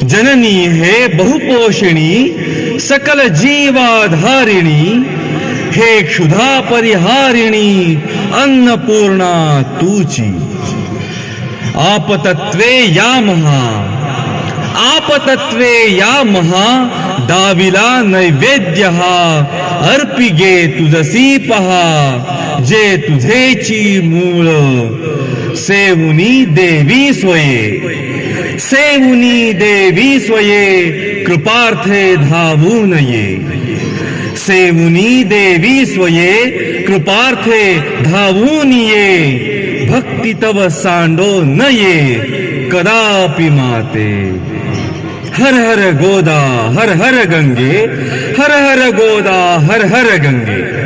जननी हे बहुपोषिणी सकल जीवाधारिणी, हे क्षुधा परिहारिणी अन्नपूर्णा तूची. आपतत्वे या महा, आपतत्वे या महा, दाविला नैवेद्य हा अर्पिगे तुझसी पहा. जे तुझेची मूळ सेवुनी देवी स्वये, सेवुनी देवी स्वये कृपार्थे धावून ये. सेवुनी देवी स्वये कृपार्थे धावून ये. भक्ती तव सांडो न ये कदापि माते. हर हर गोदा हर हर गंगे, हर हर गोदा हर हर गंगे.